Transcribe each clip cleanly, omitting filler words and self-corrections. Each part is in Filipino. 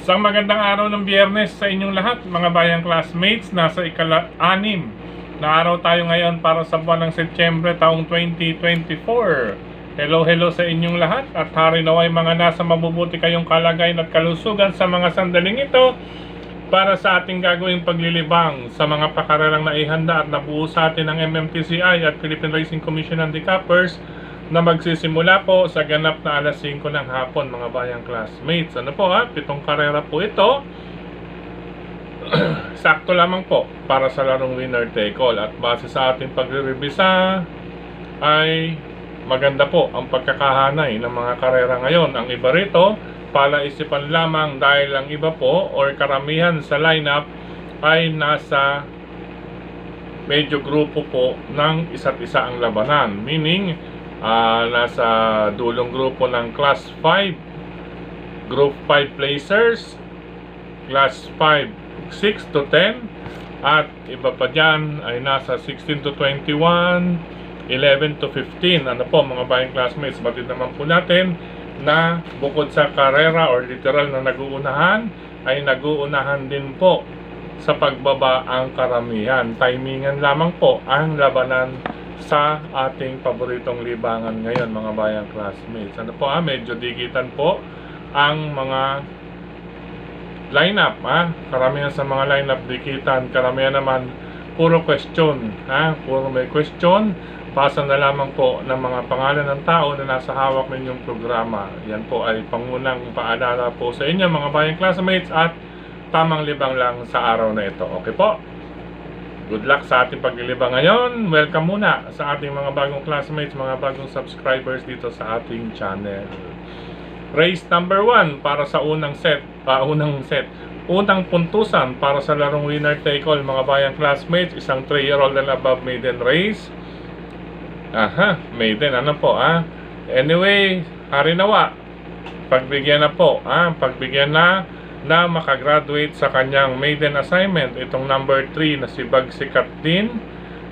Isang magandang araw ng Biyernes sa inyong lahat, mga bayang classmates. Nasa ikala-6 na araw tayo ngayon para sa buwan ng Setyembre taong 2024. Hello sa inyong lahat at hari naway mga nasa mabubuti kayong kalagayan at kalusugan sa mga sandaling ito para sa ating gagawing paglilibang sa mga pakararang naihanda at nabuo sa atin ng MMTCI at Philippine Racing Commission Handicappers na magsisimula po sa ganap na alas 5 ng hapon, mga bayang classmates. Ano po ha? 7 karera po ito. Sakto lamang po para sa larong winner take all. At base sa ating pagre-revisa ay maganda po ang pagkakahanay ng mga karera ngayon. Ang iba rito, palaisipan lamang dahil ang iba po or karamihan sa lineup ay nasa medyo grupo po ng isa't isa ang labanan. Meaning, nasa dulong grupo ng Class 5, Group 5 placers, Class 5, 6 to 10, at iba pa dyan ay nasa 16 to 21, 11 to 15. Ano po mga bayang classmates, batid naman po natin na bukod sa karera or literal na naguunahan, ay naguunahan din po sa pagbaba ang karamihan. Timingan lamang po ang labanan sa ating paboritong libangan ngayon, mga bayang classmates. Ano po medyo digitan po ang mga lineup karamihan sa mga lineup digitan, karamihan naman puro question puro may question. Pasa na lamang po ng mga pangalan ng tao na nasa hawak ninyong programa. Yan po ay pangunang paalala po sa inyo, mga bayang classmates, at tamang libang lang sa araw na ito. Okay po? Good luck sa ating paglilibang ngayon. Welcome muna sa ating mga bagong classmates, mga bagong subscribers dito sa ating channel. Race number 1 para sa unang puntusan para sa larong winner take all, mga bayang classmates. Isang 3-year-old and above maiden race. Maiden, ano po Anyway, hari nawa, pagbigyan na po pagbigyan na makagraduate sa kanyang maiden assignment itong number 3 na si Bagsikat din,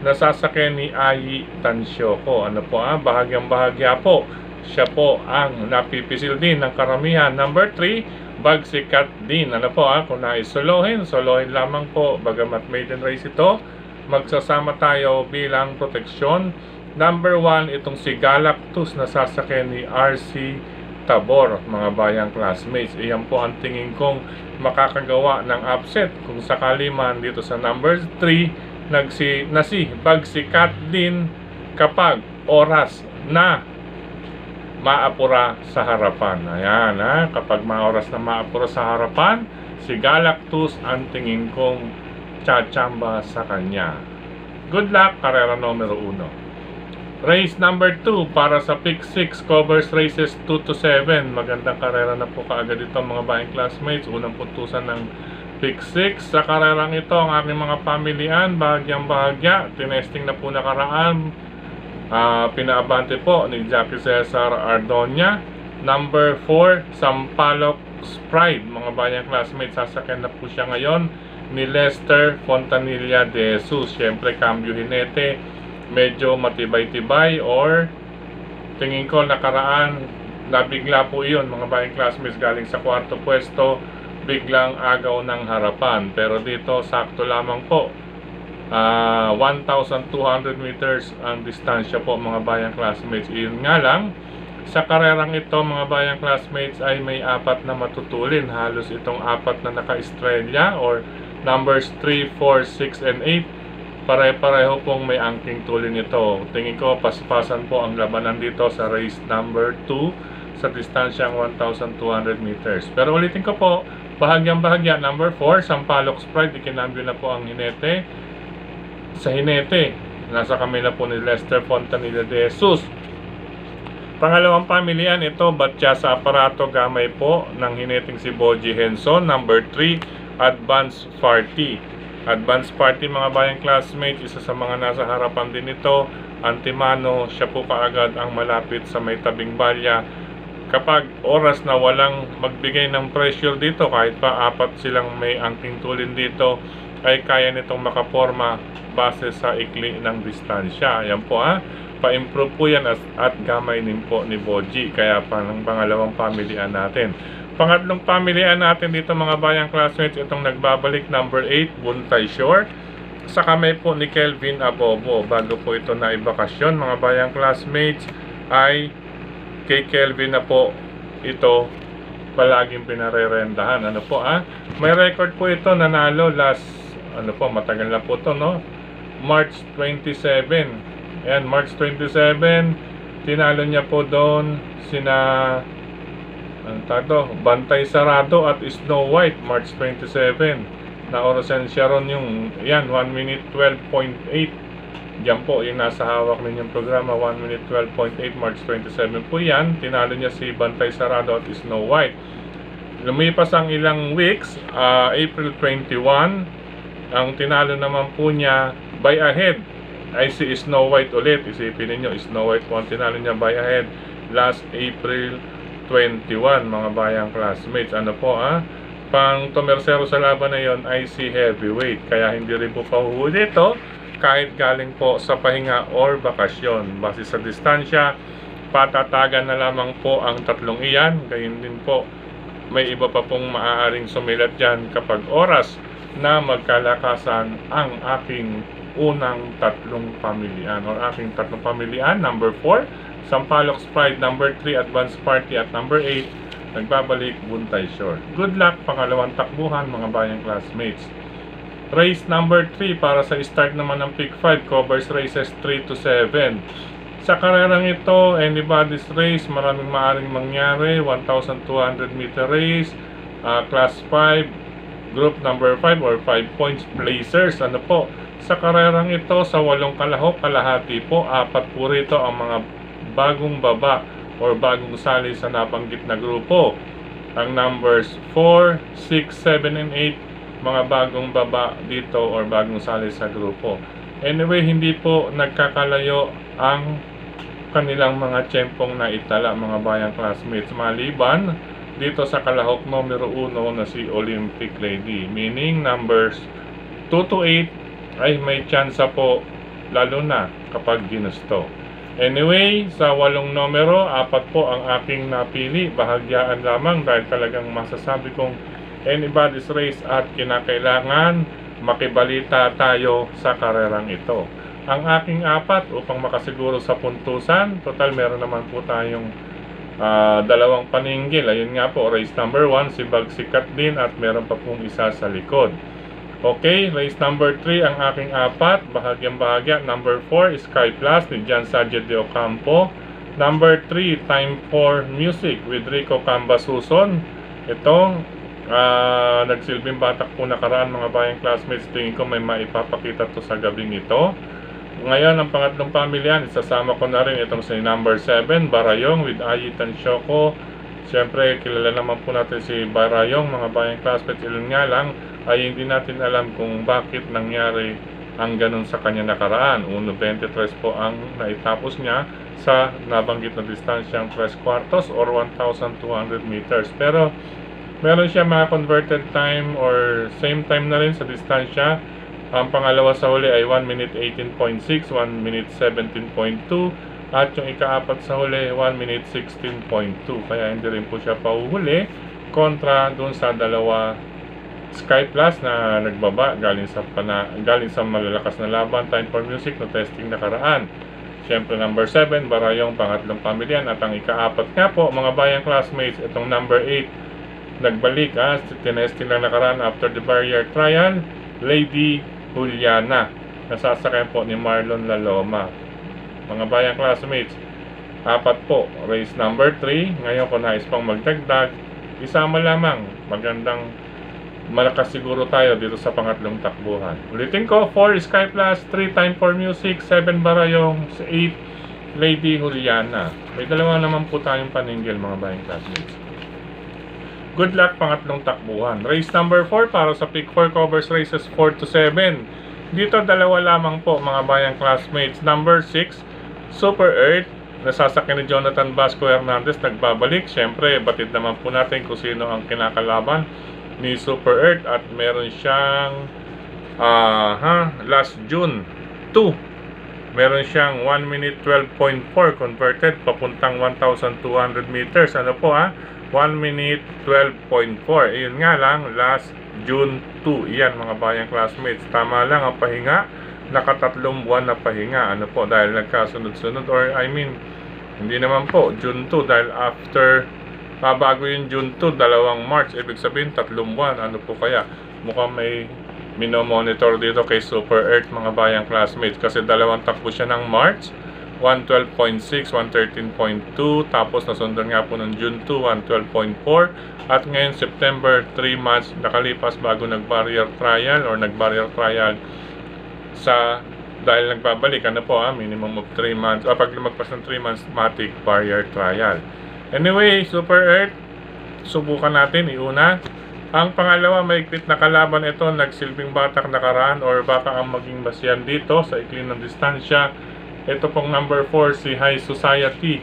na sasakyan ni Ayi Tansyoko. Ano po bahagyang bahagya po, siya po ang napipisil din ng karamihan. Number 3, Bagsikat din. Ano po kung naisolohin, solohin lamang po, bagamat maiden race ito, magsasama tayo bilang proteksyon. Number 1, itong si Galactus na sasakyan ni RC Tabor, mga bayang classmates. Iyan po ang tingin kong makakagawa ng upset kung sakali man dito sa number 3 na si Bagsikat din, kapag oras na maapura sa harapan. Ayan kapag oras na maapura sa harapan, si Galactus ang tingin kong tsachamba sa kanya. Good luck, karera numero 1. Race number 2 para sa Pick 6, covers races 2 to 7. Magandang karera na po kaagad ito, mga bayang classmates. Unang puntusan ng Pick 6. Sa karerang ito, ang aking mga pamilian, bahagyang bahagya. Tinesting na po nakaraan. Pinaabante po ni Jackie Cesar Ardonia. Number 4, Sampaloc Sprite, mga bayang classmates. Sasakyan na po siya ngayon ni Lester Fontanilla de Jesus. Siyempre, cambio hinete, medyo matibay-tibay, or tingin ko nakaraan nabigla po iyon, mga bayang classmates, galing sa 4th pwesto, biglang agaw ng harapan. Pero dito sakto lamang po, 1,200 meters ang distansya po, mga bayang classmates. Iyon nga lang, sa karerang ito, mga bayang classmates, ay may 4 na matutulin. Halos itong 4 na naka-estrella or numbers 3, 4, 6, and 8, pare-pareho pong may angking tulin ito. Tingin ko paspasan po ang labanan dito sa race number 2 sa distansyang 1,200 meters. Pero ulitin ko po, bahagyang bahagya, number 4, Sampaloc Sprite, ikinambyo na po ang hinete. Sa hinete, nasa kamay na po ni Lester Fontanilla de Jesus. Pangalawang pamilihan ito, batya sa aparato, gamay po ng hineting si Boji Henson. Number 3, Advance Party. Advance Party, mga bayang classmates, isa sa mga nasa harapan din ito. Antimano, siya po kaagad ang malapit sa may tabing balya. Kapag oras na walang magbigay ng pressure dito, kahit pa 4 silang may angking tulin dito, ay kaya nitong makaporma base sa ikli ng distansya. Ayan po pa-improve po yan at gamay din po ni Boji. Kaya pangalawang pamilian natin. Pangatlong pamilian natin dito mga bayang classmates, itong nagbabalik number 8, Buntay Shore. Sa kamay po ni Kelvin Abobo. Bago po ito na ibakasyon mga bayang classmates, ay kay Kelvin na po ito palaging pinarerendahan. Ano po may record po ito, nanalo last, matagal na po ito, no? March 27. Ayan, March 27, tinalo niya po doon sina Bantay Sarado at Snow White, March 27. Na orasan siya ron yung, yan, 1 minute 12.8. Diyan po, yung nasa hawak ninyong programa, 1 minute 12.8, March 27 po yan. Tinalo niya si Bantay Sarado at Snow White. Lumipas ang ilang weeks, April 21, ang tinalo naman po niya by ahead ay si Snow White ulit. Isipin ninyo, Snow White po ang tinalo niya by ahead last April 21 mga bayang classmates. Ano po pang tumersero sa laban na yon ay si Heavyweight. Kaya hindi rin po pahuhuli ito kahit galing po sa pahinga or bakasyon. Base sa distansya, patatagan na lamang po ang tatlong iyan. Gayun din po, may iba pa pong maaaring sumilat dyan kapag oras na magkalakasan ang aking unang tatlong pamilian or aking tatlong pamilian. Number 4, Sampaloc Pride. Number 3, Advance Party. At number 8, nagbabalik Buntay Shore. Good luck pangalawang takbuhan mga bayang classmates. Race number 3 para sa start naman ng Pick 5 covers races 3 to 7. Sa karerang ito, anybody's race, maraming maaring mangyari. 1,200 meter race, class 5, group number 5 or 5 points placers. Ano po? Sa karerang ito, sa 8 kalahok, kalahati po, 4 po rito ang mga bagong baba or bagong sali sa nabanggit na grupo. Ang numbers 4, 6, 7, and 8, mga bagong baba dito or bagong sali sa grupo. Anyway, hindi po nagkakalayo ang kanilang mga tiyempong na itala mga bayang classmates. Maliban dito sa kalahok numero 1 na si Olympic Lady. Meaning numbers 2 to 8 ay may tsansa po lalo na kapag ginusto. Anyway, sa 8 numero, 4 po ang aking napili. Bahagyaan lamang dahil talagang masasabi kong anybody's race at kinakailangan makibalita tayo sa karerang ito. Ang aking 4 upang makasiguro sa puntusan, total meron naman po tayong 2 paninggil. Ayun nga po, race number 1, si Bagsikat din at meron pa pong isa sa likod. Okay, race number 3 ang aking 4, bahagyang bahagya. Number 4, Sky Plus ni John Sanchez de Ocampo. Number 3, Time for Music with Rico Cambasuson. Ito, nagsilbing batak po nakaraan mga bayang classmates. Tingin ko may maipapakita to sa gabing ito. Ngayon, ang pangatlong pamilyan, isasama ko na rin itong si number 7, Barayong with Ayitan Shoko. Siyempre, kilala naman po natin si Barayong mga bayang classmates. Ilan nga lang ay hindi natin alam kung bakit nangyari ang ganun sa kanya nakaraan. 1.23 po ang naitapos niya sa nabanggit na distansyang 3/4 or 1,200 meters. Pero meron siya mga converted time or same time na rin sa distansya. Ang pangalawa sa huli ay 1 minute 18.6, 1 minute 17.2, at yung ika-4 sa huli 1 minute 16.2. Kaya hindi rin po siya pauhuli kontra dun sa dalawa Sky Plus na nagbaba galing sa malalakas na laban. Time for Music no testing nakaraan. Siyempre number 7, Barayong pangatlong pamilyan. At ang ika-4 nga po mga bayang classmates, itong number 8 nagbalik tinesting lang nakaraan after the barrier trial, Lady Juliana. Nasasakyan po ni Marlon Laloma. Mga bayang classmates, 4 po, race number 3. Ngayon kung nais pang magdagdag, isama lamang. Magandang malakas siguro tayo dito sa pangatlong takbuhan. Ulitin ko, 4 Sky Plus, 3 Time for Music, 7 Barayong, 8 Lady Juliana. May dalawa naman po tayong paninggil mga bayang classmates. Good luck pangatlong takbuhan. Race number 4 para sa Pick 4 covers races 4 to 7. Dito dalawa lamang po mga bayang classmates. Number 6, Super Earth. Nasasakyan ni Jonathan Vasco Hernandez, nagbabalik. Siyempre, batid naman po natin kung sino ang kinakalaban ni Super Earth. At meron siyang last June 2, meron siyang 1 minute 12.4 converted papuntang 1,200 meters. 1 minute 12.4. Ayun nga lang, last June 2. Iyan mga bayang classmates. Tama lang ang pahinga. Nakatatlong buwan na pahinga. Dahil nagkasunod-sunod, or hindi naman po, June 2, dahil after, bago yung June 2, 2 March, ibig sabihin 3 buwan. Kaya? Mukhang may minomonitor dito kay Super Earth mga bayang classmates, kasi 2 takbo siya ng March, 112.6, 113.2, tapos nasundan nga po ng June 2, 112.4, at ngayon September, 3 months nakalipas bago nag-barrier trial dahil nagbabalik, minimum of 3 months, pag lumagpas ng 3 months, matic barrier trial. Anyway, Super Earth, subukan natin iuna. Ang pangalawa, maigpit na kalaban ito, nagsilbing batak nakaraan, or baka ang maging masyan dito sa ikli ng distansya. Ito pong number 4, si High Society.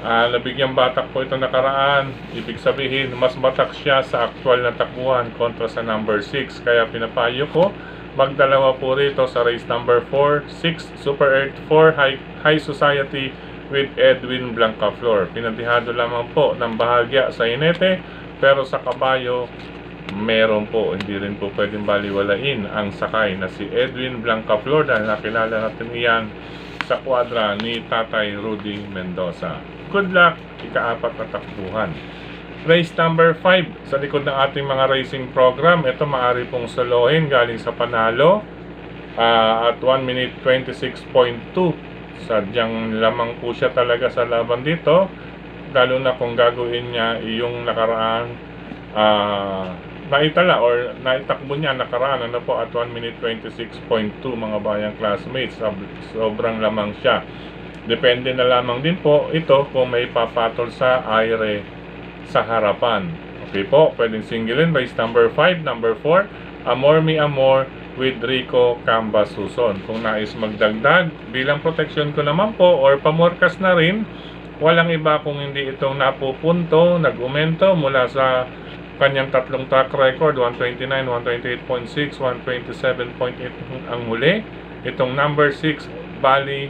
Nabigyang batak po ito nakaraan. Ibig sabihin, mas batak siya sa actual na takbuhan kontra sa number 6. Kaya pinapayo ko, magdalawa po rito sa race number 4, 6, Super Earth 4, High Society with Edwin Blancaflor. Pinatihado lamang po ng bahagya sa inete, pero sa kabayo, meron po, hindi rin po pwedeng baliwalain ang sakay na si Edwin Blancaflor, dahil nakilala natin iyan sa kwadra ni Tatay Rudy Mendoza. Good luck, ika-4 na takbuhan. Race number 5, sa likod ng ating mga racing program, ito maaari pong solohin galing sa panalo at 1 minute 26.2. Sadyang lamang po siya talaga sa laban dito, lalo na kung gagawin niya yung nakaraan naitala or naitakbo niya nakaraan at 1 minute 26.2 mga bayang classmates. Sobrang lamang siya. Depende na lamang din po ito kung may papatol sa aire sa harapan. Okay po, pwedeng singlein race number 5, number 4, Amor Mi Amor with Rico Cambasuson. Kung nais magdagdag, bilang protection ko naman po, or pamorkas na rin, walang iba kung hindi itong napupunto, nag-umento mula sa kanyang 3 track record, 129, 128.6, 127.8 ang muli. Itong number 6, Valley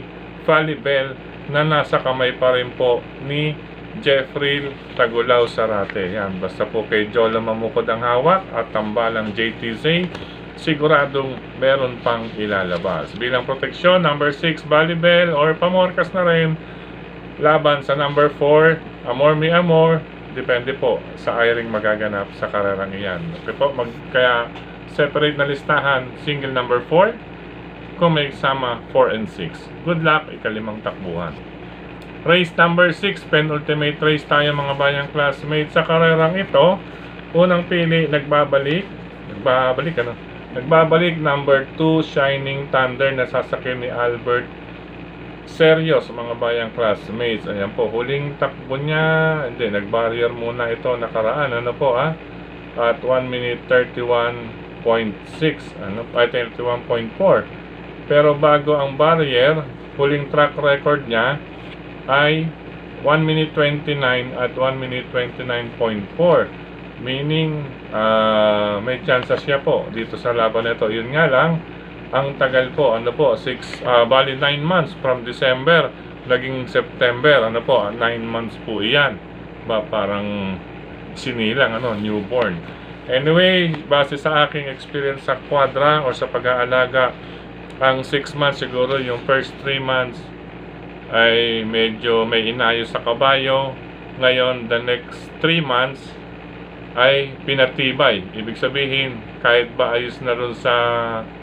Bell, na nasa kamay pa rin po ni Jeffrey Tagulaw Sarate. Yan, basta po kay Jola Mamukod ang hawak at tambalang JTZ, siguradong meron pang ilalabas. Bilang proteksyon, number 6, Valley Bell, or pamorkas na rin laban sa number 4, Amor Mi Amor. Depende po sa airing magaganap sa karerang iyan. Okay po, kaya separate na listahan, single number 4, kung may sama 4 and 6. Good luck, ika-5 takbuhan. Race number 6, penultimate race tayo mga bayang classmates. Sa karerang ito, unang pili, nagbabalik number 2, Shining Thunder, na sasakyan ni Albert Serios mga bayang classmates. Ayan po, huling takbo niya, nag-barrier muna ito nakaraan, at 1 minute 31.6, 31.4. Pero bago ang barrier, huling track record niya ay 1 minute 29 at 1 minute 29.4. Meaning, may chances siya po dito sa laban nito. Yun nga lang, ang tagal po, 9 months from December, naging September, 9 months po iyan. Parang sinilang, newborn. Anyway, base sa aking experience sa quadra or sa pag-aalaga, ang 6 months siguro, yung first 3 months ay medyo may inayos sa kabayo. Ngayon, the next 3 months ay pinatibay. Ibig sabihin, kahit ba ayos na rin sa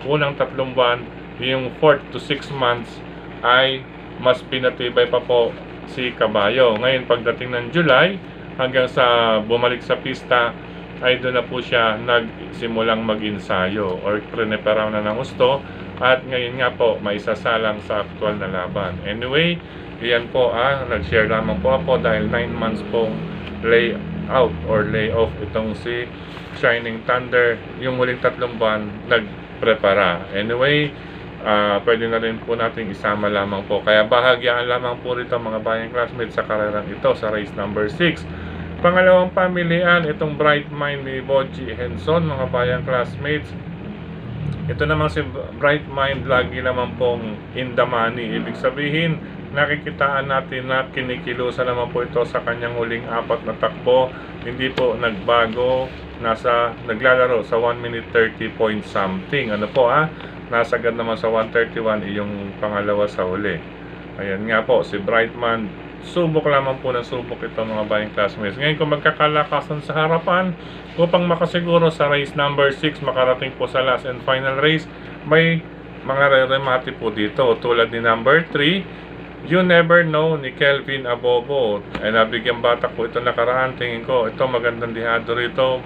unang 3 buwan, yung 4 to 6 months ay mas pinatibay pa po si kabayo. Ngayon, pagdating ng July, hanggang sa bumalik sa pista, ay doon na po siya nagsimulang mag-insayo or preneparaw na ng gusto. At ngayon nga po, may sasalang sa aktual na laban. Anyway, iyan po, nag-share lamang po ako dahil 9 months pong layout or layoff itong si Shining Thunder. Yung huling 3 buwan, nagprepara. Anyway, pwede na rin po natin isama lamang po. Kaya bahagyaan lamang po rito mga bayang classmates sa karerang ito sa race number 6. Pangalawang pamilian, itong Bright Mind ni Boji Henson, mga bayang classmates. Ito naman si Bright Mind, lagi naman pong in the money. Ibig sabihin, nakikitaan natin na kinikilusan naman po ito sa kanyang huling 4 na takbo. Hindi po nagbago, naglalaro sa 1 minute 30 point something. Ano po nasagad naman sa 131 yung pangalawa sa huli. Ayan nga po, si Brightman, subok lamang po ng subok ito mga bayang classmates. Ngayon kung magkakalakasan sa harapan, upang makasiguro sa race number 6 makarating po sa last and final race, may mga re-remate po dito tulad ni number 3, You Never Know ni Kelvin Abobo. Ay nabigyan batak po ito nakaraan. Tingin ko ito magandang dihado rito,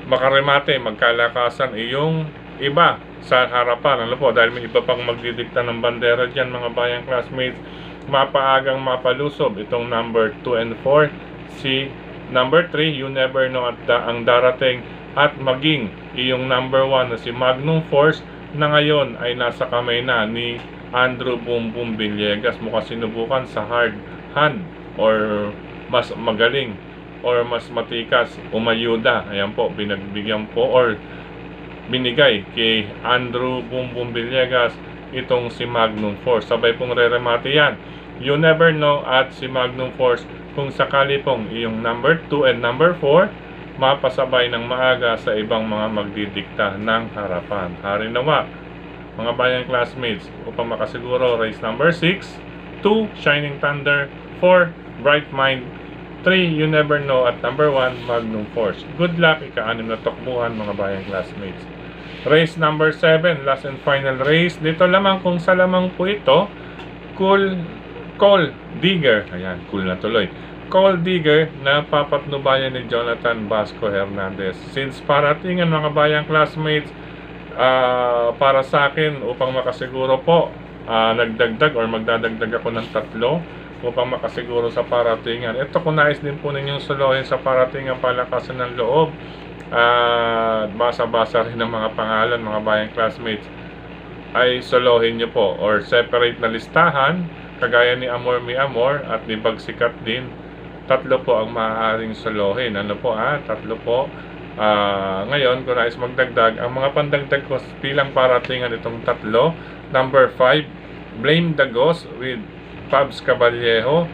makaremate, magkalakasan yung iba sa harapan. Ano po, dahil may iba pang magdidikta ng bandera dyan mga bayang classmates. Mapaagang mapalusob itong number 2 and 4, si number 3, You Never Know at ang darating, at maging iyong number 1 na si Magnum Force na ngayon ay nasa kamay na ni Andrew Boom Boom Villegas. Mukhang sinubukan sa hard hand or mas magaling or mas matikas umayuda. Ayan po, binagbigyan po or binigay kay Andrew Boom Boom Villegas itong si Magnum Force. Sabay pong re-remate yan, You Never Know at si Magnum Force, kung sakali pong iyong number 2 and number 4 mapasabay ng maaga sa ibang mga magdidikta ng harapan. Hari nawa mga bayang classmates, upang makasiguro race number 6, 2 Shining Thunder, 4 Bright Mind, 3 You Never Know at number 1 Magnum Force. Good luck, ika-6 na takbuhan mga bayang classmates. Race number 7, last and final race. Dito lamang kung sa lamang po ito, Coal Digger. Ayan, cool na tuloy. Coal Digger na papatnubayan ni Jonathan Vasco Hernandez. Since paratingan mga bayang classmates, para sa akin, upang makasiguro po, nagdagdag or magdadagdag ako ng 3 upang makasiguro sa paratingan. Ito kung nais din po ninyong solohin sa paratingan palakasan ng loob, basa-basa rin ng mga pangalan mga bayang classmates, ay solohin nyo po or separate na listahan kagaya ni Amor Mi Amor at ni Bagsikat din. 3 po ang maaaring solohin. Ano po 3 po. Ngayon kung nais magdagdag, ang mga pandagdag ko bilang paratingan itong 3, number 5 Blame the Ghost with Pabs Caballejo,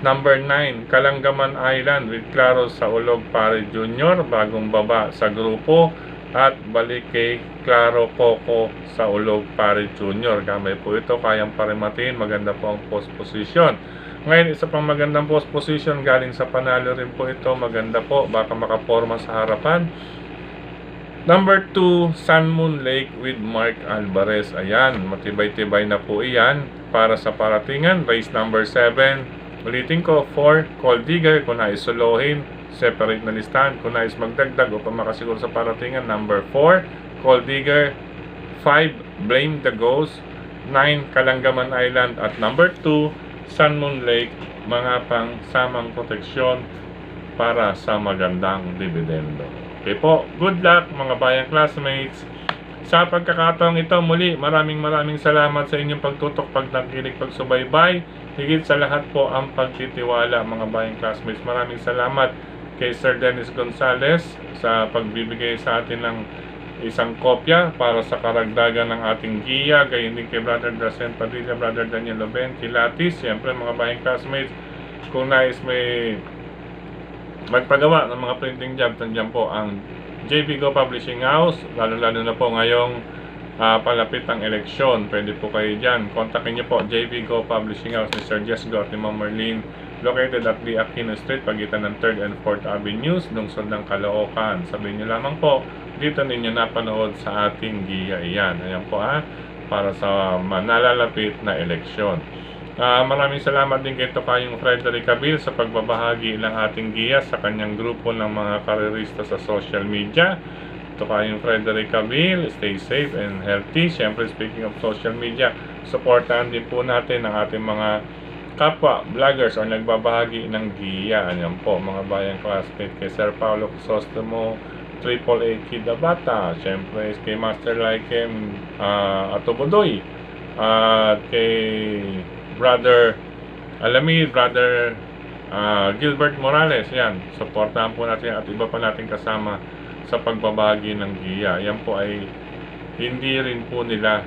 number 9 Kalanggaman Island with Claro Saulog Pare Jr. bagong baba sa grupo, at balik kay Claro Coco Saulog Pare Jr. Gamay po ito, kayang parimatin, maganda po ang post position. Ngayon isa pang magandang post position galing sa panalo rin po ito, maganda po, baka makaporma sa harapan, number 2 Sun Moon Lake with Mark Alvarez. Ayan, matibay-tibay na po iyan para sa paratingan. Race number 7, ulitin ko, 4 Coal Digger kung nais solohin, separate na listahan. Kung nais magdagdag upang makasiguro sa paratingan, number 4 Coal Digger, 5 Blame the Ghost, 9 Kalanggaman Island at number 2 Sun Moon Lake, mga pang samang proteksyon para sa magandang dividendo. Okay po, good luck mga bayang classmates. Sa pagkakataong ito muli, maraming salamat sa inyong pagtutok, pagnakinig, pagsubaybay. Higit sa lahat po ang pagtitiwala mga bayang classmates. Maraming salamat kay Sir Dennis Gonzales sa pagbibigay sa atin ng isang kopya para sa karagdagan ng ating giya. Gayon din kay Brother Dacen Padilla, Brother Daniel Loben, Kilatis. Siyempre mga bayang classmates, kung nais may magpagawa ng mga printing job, nandiyan po ang JB Go Publishing House, lalo na po ngayong palapit ang eleksyon. Pwede po kayo dyan, kontakin nyo po JB Go Publishing House ni Sir Jess Go at ni Ma'am Marlene, located at the Aquino Street, pagitan ng 3rd and 4th Avenues, lungsod ng Caloocan. Sabihin nyo lamang po, dito ninyo napanood sa ating giya iyan. Ayan po para sa nalalapit na eleksyon. Maraming salamat din kay Tokayong Frederick Cabil sa pagbabahagi ng ating giya sa kanyang grupo ng mga karerista sa social media. Tokayong Frederick Cabil, stay safe and healthy. Siyempre, speaking of social media, supportahan din po natin ang ating mga kapwa vloggers o nagbabahagi ng giya. Ayan po mga bayang classmate, kay Sir Paulo Crisostomo, AAA Kid Abata, siyempre kay Master Laikem Atubodoy, at kay Brother Alamid, Brother Gilbert Morales. Yan, supportahan po natin at iba pa natin kasama sa pagbabahagi ng giya. Yan po ay hindi rin po nila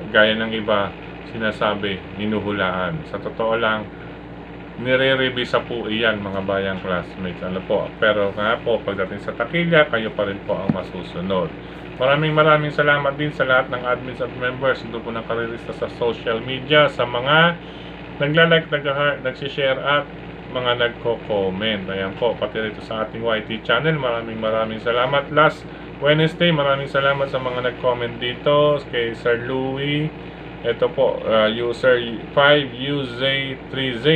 gaya ng iba sinasabi, hinuhulaan. Sa totoo lang, nire-revisa po iyan mga bayang classmates. Ano po? Pero nga po, pagdating sa takilya, kayo pa rin po ang masusunod. Maraming salamat din sa lahat ng admins at members doon po ng Karerista sa social media, sa mga nagla-like, nag-heart, nagsishare at mga nagko-comment. Ayan po, pati rito sa ating YT channel, maraming salamat. Last Wednesday, maraming salamat sa mga nag-comment dito, kay Sir Louie, ito po, user 5UZ3Z.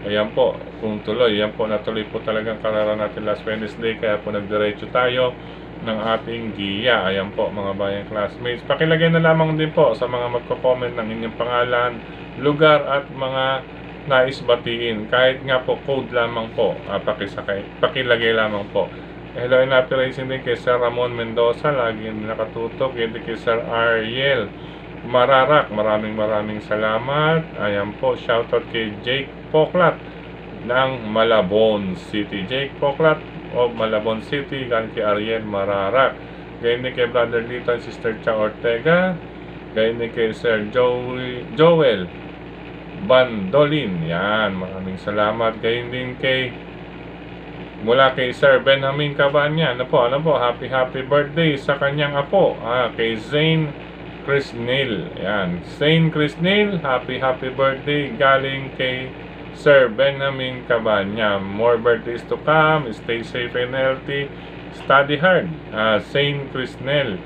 Ayan po, kung tuloy, ayan po, natuloy po talagang karara natin last Wednesday, kaya po nagdiretso tayo ng ating giya. Ayan po mga bayang classmates. Pakilagay na lamang din po sa mga magko-comment ng inyong pangalan, lugar at mga nais batiin. Kahit nga po code lamang po, pakilagay lamang po. Hello and happy racing din kay Sir Ramon Mendoza, lagi nakatutok. Hindi kay Sir Ariel Mararak, maraming salamat. Ayan po, shoutout kay Jake Poklat ng Malabon City. Jake Poklat of Malabon City, galing kay Ariel Mararak. Gayon din kay Brother Lito and Sister Cha Ortega. Gayon din kay Sir Joel Bandolin. Yan, maraming salamat. Gayon din kay mula kay Sir Benjamin Cabanya. Ano po, happy birthday sa kanyang apo, kay Zane Crisnil. Yan, Zane Crisnil, happy birthday galing kay Sir Benjamin Cabanya. More birthdays to come. Stay safe and healthy. Study hard. Zane Crisnil,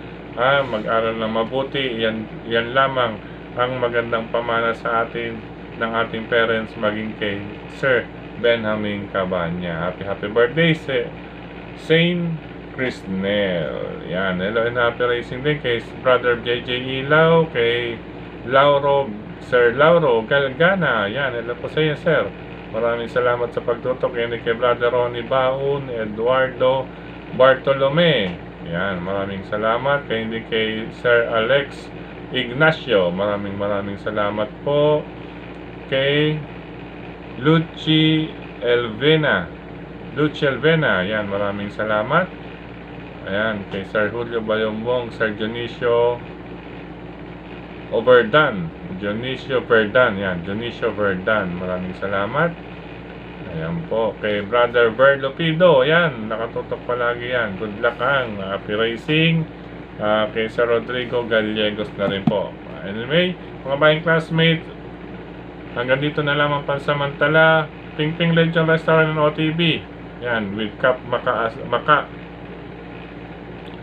mag-aral na mabuti. Yan lamang ang magandang pamana sa atin ng ating parents, maging kay Sir Benjamin Cabanya. Happy birthday, Zane Crisnel. Yan, hello and happy racing din kay Brother JJ Ilaw, kay Sir Lauro Galgana. Yan, hello po sa iyo, sir. Maraming salamat sa pagtutok. Yan kay Brother Ronnie Baun, Eduardo Bartolome. Yan, maraming salamat. Kay Sir Alex Ignacio, maraming salamat po. Kay Lucy Elvena, yan, maraming salamat. Ayan, kay Sir Julio Bayombong, Sir Dionisio Verdan, yan, Dionisio Verdan, maraming salamat. Ayan po, kay Brother Ver Lopido, yan, nakatutok palagi yan. Good luck ang happy racing. Kay Sir Rodrigo Gallegos na rin po. Anyway, mga bayang classmates, hanggang dito na lamang pansamantala. Ping Legend Restaurant and OTB. Yan, with Cap Maka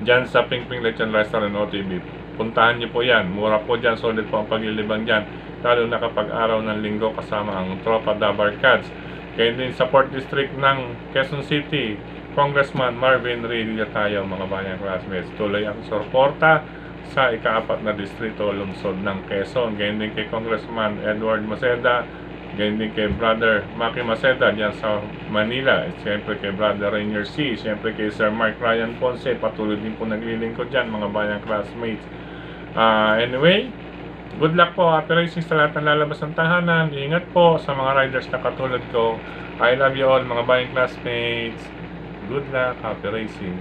dyan sa Ping Legend Restaurant and OTB. Puntahan niyo po yan. Mura po dyan. Solid po ang paglilibang dyan. Lalo na kapag araw ng linggo kasama ang Tropa Dabar Cats. Kaya din sa Port District ng Quezon City, Congressman Marvin Rillo tayo mga bayang classmates. Tuloy ang suporta sa ika-4 na distrito lungsod ng Quezon. Ganyan din kay Congressman Edward Maceda, ganyan din kay Brother Maki Maceda dyan sa Manila, siyempre kay Brother Rainier C, siyempre kay Sir Mark Ryan Ponce, patuloy din po naglilingkod dyan mga bayang classmates. Anyway, good luck po, happy racing sa lahat ng lalabas ng tahanan. Ingat po sa mga riders na katulad ko. I love you all mga bayang classmates. Good luck, happy racing.